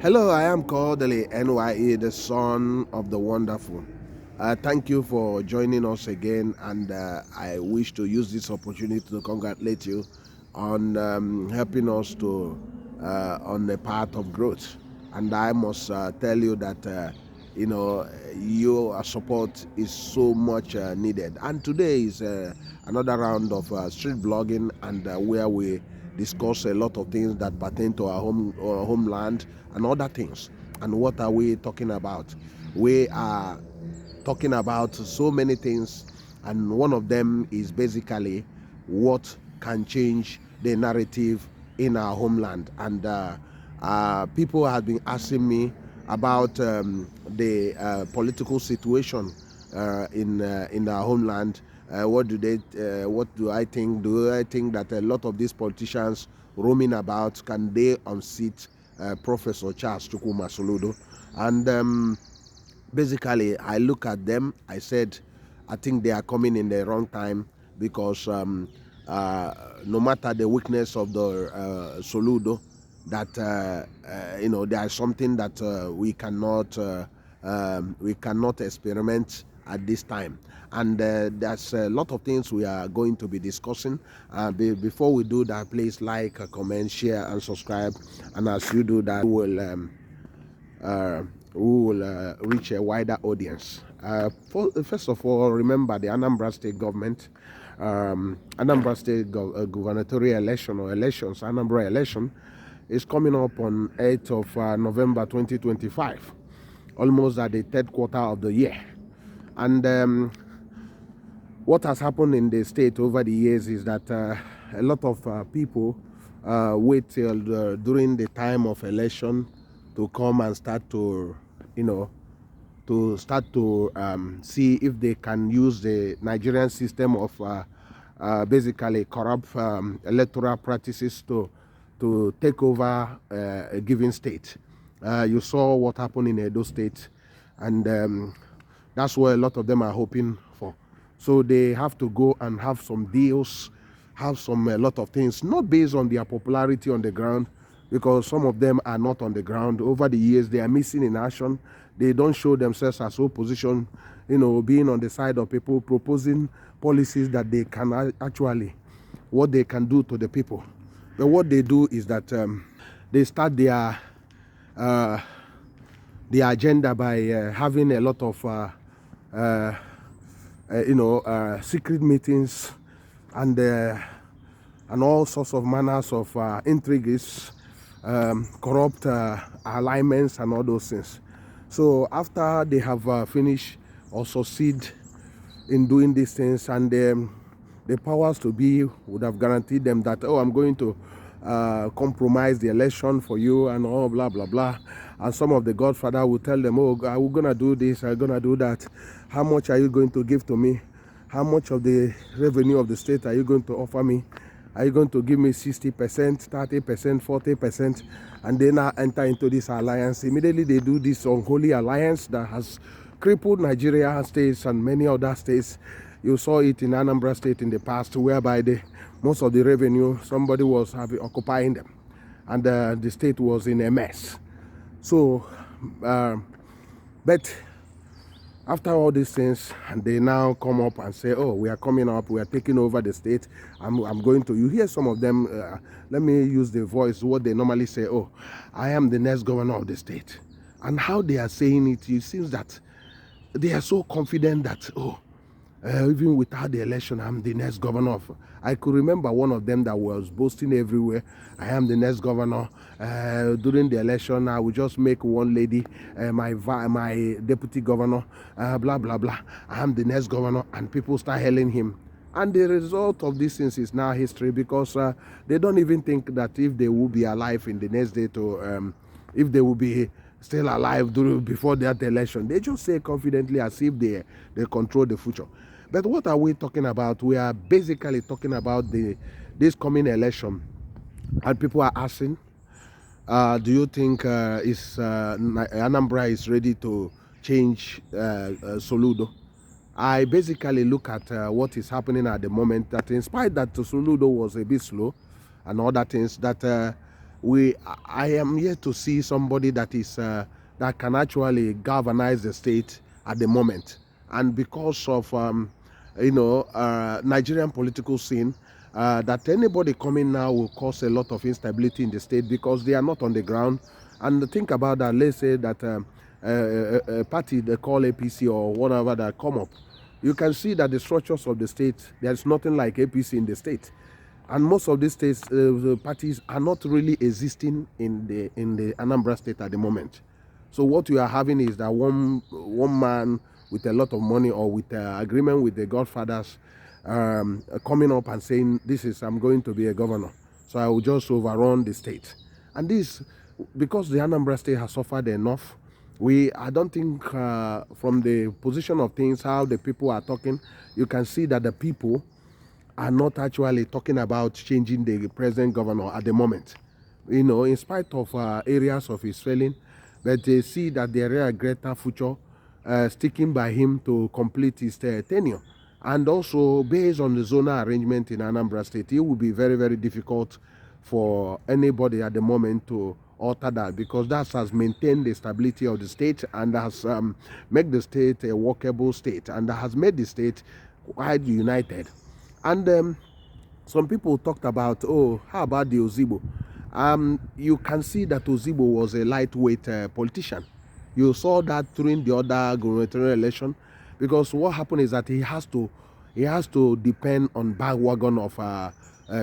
Hello, I am Kodili-nye, the son of the wonderful. Thank you for joining us again, and I wish to use this opportunity to congratulate you on helping us to on the path of growth. And I must tell you that your support is so much needed. And today is another round of street blogging, and where we discuss a lot of things that pertain to our homeland and other things. And what are we talking about? We are talking about so many things, and one of them is basically what can change the narrative in our homeland. And people have been asking me about the political situation in our homeland. What do I think? Do I think that a lot of these politicians roaming about, can they unseat Professor Charles Chukwuma-Soludo? And basically, I look at them, I said, I think they are coming in the wrong time, because no matter the weakness of the Soludo, that there is something that we cannot experiment at this time. And there's a lot of things we are going to be discussing. Before we do that, please like, comment, share, and subscribe. And as you do that, we will reach a wider audience. First of all, remember the Anambra State government, Anambra State gubernatorial election or elections, Anambra election, is coming up on 8th of November 2025, almost at the third quarter of the year. And what has happened in the state over the years is that a lot of people wait till during the time of election to come and start to see if they can use the Nigerian system of basically corrupt electoral practices to take over a given state. You saw what happened in Edo State, and that's what a lot of them are hoping for. So they have to go and have some deals, have a lot of things, not based on their popularity on the ground, because some of them are not on the ground. Over the years, they are missing in action. They don't show themselves as opposition, being on the side of people, proposing policies that they can actually, what they can do to the people. But what they do is that they start their agenda by having a lot of secret meetings and all sorts of manners of intrigues, corrupt alignments, and all those things. So after they have finished or succeed in doing these things, and the powers to be would have guaranteed them that, oh, I'm going to compromise the election for you and all blah blah blah, and some of the godfather will tell them, oh, we're gonna do this, I'm gonna do that, how much are you going to give to me, how much of the revenue of the state are you going to offer me, are you going to give me 60%, 30%, 40%? And they now enter into this alliance. Immediately they do this unholy alliance that has crippled Nigeria states and many other states. You saw it in Anambra State in the past, whereby most of the revenue, somebody was occupying them, and the state was in a mess. So, but after all these things, and they now come up and say, oh, we are coming up, we are taking over the state. I'm going to, you hear some of them, let me use the voice, what they normally say, oh, I am the next governor of the state. And how they are saying it, it seems that they are so confident that, oh, even without the election, I'm the next governor of. I could remember one of them that was boasting everywhere, I am the next governor. During the election, I will just make one lady my deputy governor, blah blah blah. I am the next governor, and people start hailing him. And the result of these things is now history, because they don't even think that if they will be alive in the next day if they will be still alive before that election. They just say confidently as if they control the future. But what are we talking about? We are basically talking about this coming election, and people are asking, do you think Anambra is ready to change Soludo? I basically look at what is happening at the moment, that in spite that Soludo was a bit slow and other things, that I am yet to see somebody that is that can actually galvanize the state at the moment. And because of Nigerian political scene, that anybody coming now will cause a lot of instability in the state because they are not on the ground. And think about that. Let's say that a party they call APC or whatever that come up, you can see that the structures of the state, there's nothing like APC in the state. And most of these states, the parties are not really existing in the Anambra state at the moment. So what you are having is that one man with a lot of money or with agreement with the godfathers coming up and saying, I'm going to be a governor, so I will just overrun the state. And this, because the Anambra state has suffered enough, I don't think from the position of things, how the people are talking, you can see that the people are not actually talking about changing the present governor at the moment. In spite of areas of his failing, but they see that there are a greater future sticking by him to complete his tenure. And also, based on the zonal arrangement in Anambra State, it will be very, very difficult for anybody at the moment to alter that, because that has maintained the stability of the state and has made the state a workable state and has made the state quite united. And some people talked about, how about the Ozigbo? You can see that Ozigbo was a lightweight politician. You saw that during the other gubernatorial election, because what happened is that he has to depend on bandwagon of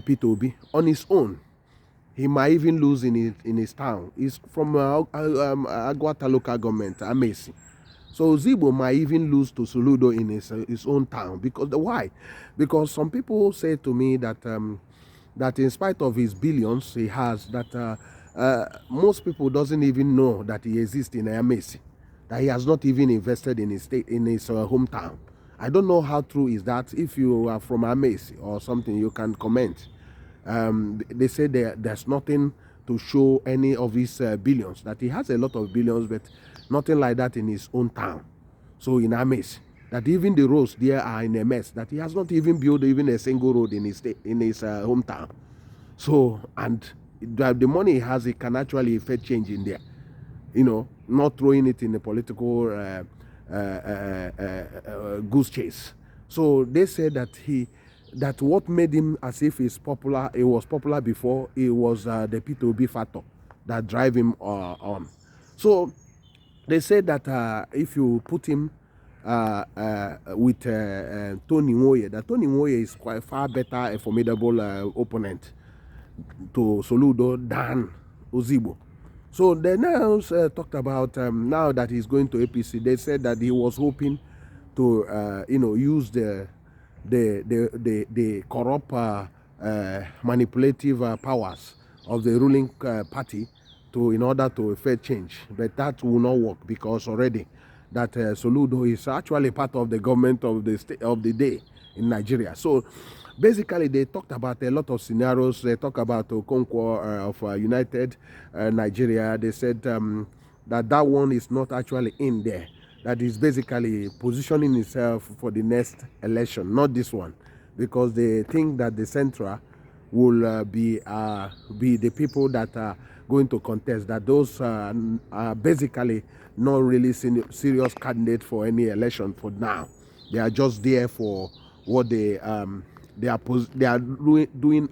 Peter Obi on his own. He might even lose in his town. He's from Agwata local government, Amesi. So Ozigbo might even lose to Soludo in his own town. Why? Because some people say to me that that in spite of his billions he has, that most people doesn't even know that he exists in Amesi, that he has not even invested in his hometown. I don't know how true is that. If you are from Amesi or something, you can comment. They say there's nothing to show any of his billions, that he has a lot of billions, but nothing like that in his own town. So in Ames, that even the roads there are in a mess, that he has not even built even a single road in his hometown. So, and the money he has, it can actually effect change in there, not throwing it in a political goose chase. So they said that what made him as if he was popular before, it was the P2B factor that drive him on. So they said that if you put him with Tony-nye, that Tony-nye is quite far better, a formidable opponent to Soludo than Ozigbo. So they now talked about now that he's going to APC. They said that he was hoping to use the corrupt manipulative powers of the ruling party in order to effect change, but that will not work, because already that Soludo is actually part of the government of the day in Nigeria. So basically they talked about a lot of scenarios. They talk about Okonkwo of United Nigeria. They said that one is not actually in there. That is basically positioning itself for the next election, not this one, because they think that the Central will be the people that are going to contest, that those are basically not really serious candidates for any election for now. They are just there for what they are doing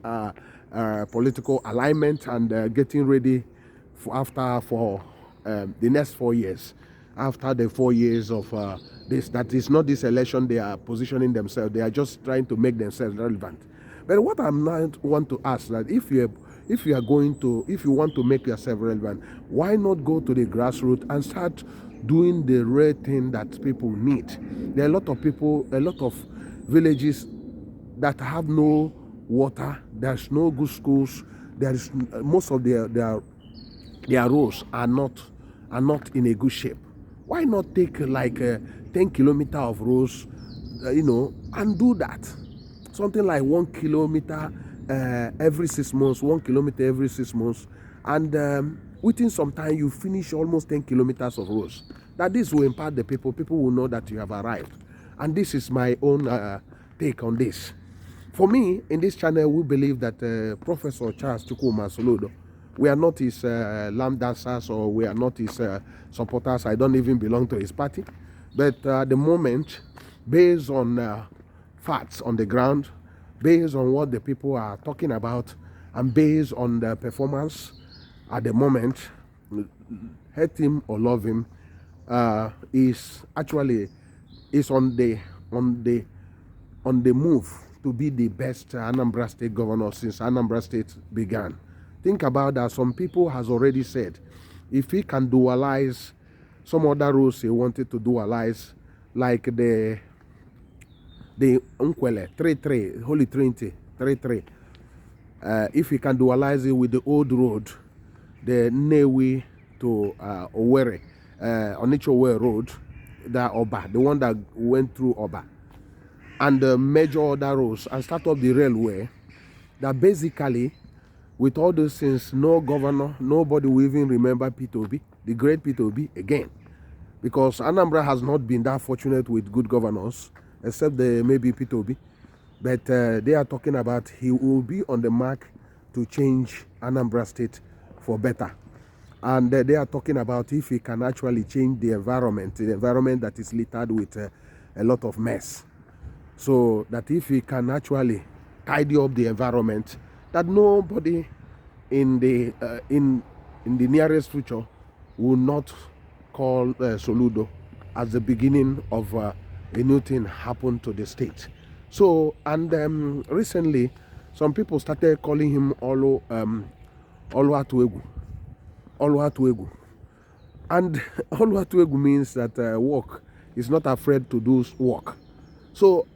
political alignment and getting ready for the next 4 years. After the 4 years of this, that is not this election, they are positioning themselves. They are just trying to make themselves relevant. But what I'm not want to ask, that if you want to make yourself relevant, why not go to the grassroots and start doing the real thing that people need? There are a lot of people, a lot of villages that have no water. There's no good schools. There is most of their roads are not in a good shape. Why not take like 10 kilometers of roads, and do that? Something like 1 kilometer every 6 months, 1 kilometer every 6 months, and within some time you finish almost 10 kilometers of roads. That this will impact the people. People will know that you have arrived. And this is my own take on this. For me, in this channel, we believe that Professor Charles Chukwuma Soludo We are not his lamb dancers, or we are not his supporters. I don't even belong to his party. But at the moment, based on facts on the ground, based on what the people are talking about, and based on the performance at the moment, hate him or love him, is actually on the move to be the best Anambra State governor since Anambra State began. Think about that. Some people has already said, if he can dualize some other rules he wanted to dualize, like the Unkwele 3-3, Holy Trinity 3-3. If he can dualize it with the old road, the Newi to Owerri, Onichowe road, the Oba, the one that went through Oba, and the major other roads, and start up the railway, that basically, with all those things, no governor, nobody will even remember P2B, the great P2B again. Because Anambra has not been that fortunate with good governors, except the maybe P2B. But they are talking about he will be on the mark to change Anambra State for better. And they are talking about if he can actually change the environment that is littered with a lot of mess. So that if he can actually tidy up the environment, that nobody in the nearest future will not call Soludo as the beginning of a new thing happened to the state. So, and recently, some people started calling him Oluwatuegu. And Oluwatuegu means that work is not afraid to do work. So,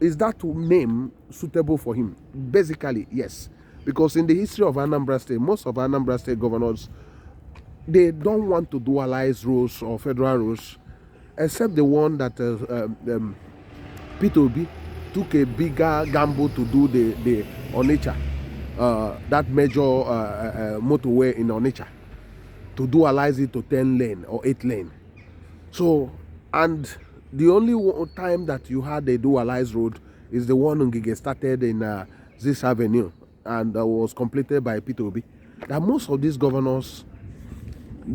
is that name suitable for him? Basically, yes. Because in the history of Anambra State, most of Anambra State governors, they don't want to dualize roles or federal roles, except the one that P2B took a bigger gamble to do the Onitsha, that major motorway in Onitsha, to dualize it to 10 lane or 8 lane. So, and the only time that you had a dualized road is the one Ngige started in this avenue and was completed by P2B. That most of these governors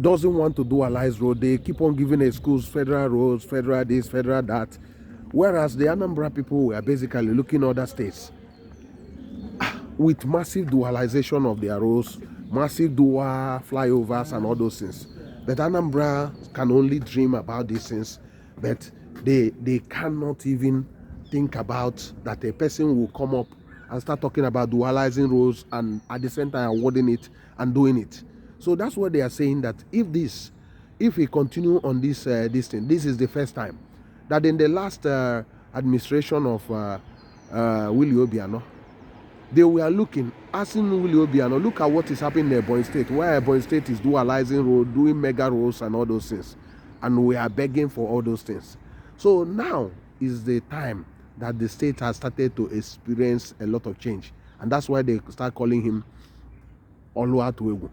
doesn't want to dualize road. They keep on giving schools federal roads, federal this, federal that. Whereas the Anambra people were basically looking at other states with massive dualization of their roads, massive dual flyovers and all those things. But Anambra can only dream about these things, but they cannot even think about that a person will come up and start talking about dualizing roads and at the same time awarding it and doing it. So that's what they are saying, that if we continue on this thing, this is the first time that in the last administration of Willie Obiano, they were asking Willie Obiano, look at what is happening in Ebonyi State, where Ebonyi State is dualizing road, doing mega roads and all those things. And we are begging for all those things. So now is the time that the state has started to experience a lot of change. And that's why they start calling him Oluwatuegu.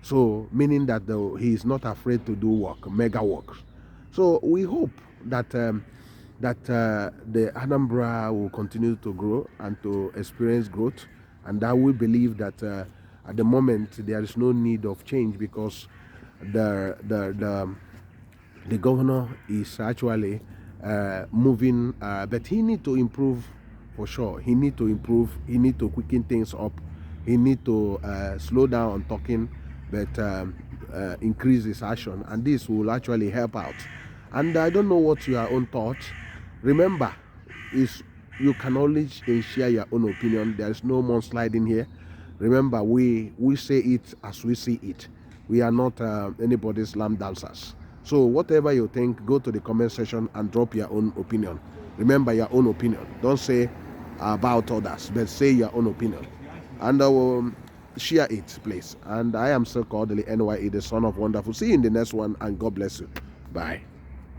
So meaning that he is not afraid to do work, mega work. So we hope that the Anambra will continue to grow and to experience growth, and that we believe that at the moment there is no need of change, because the governor is actually moving, but he need to improve for sure. He need to improve. He need to quicken things up. He need to slow down on talking, but increase his action, and this will actually help out. And I don't know what your own thoughts. Remember, you can only share your own opinion. There is no more sliding here. Remember, we say it as we see it. We are not anybody's lamb dancers. So whatever you think, go to the comment section and drop your own opinion. Remember your own opinion. Don't say about others, but say your own opinion. And share it, please. And I am still Kodili-nye, the son of wonderful. See you in the next one, and God bless you. Bye.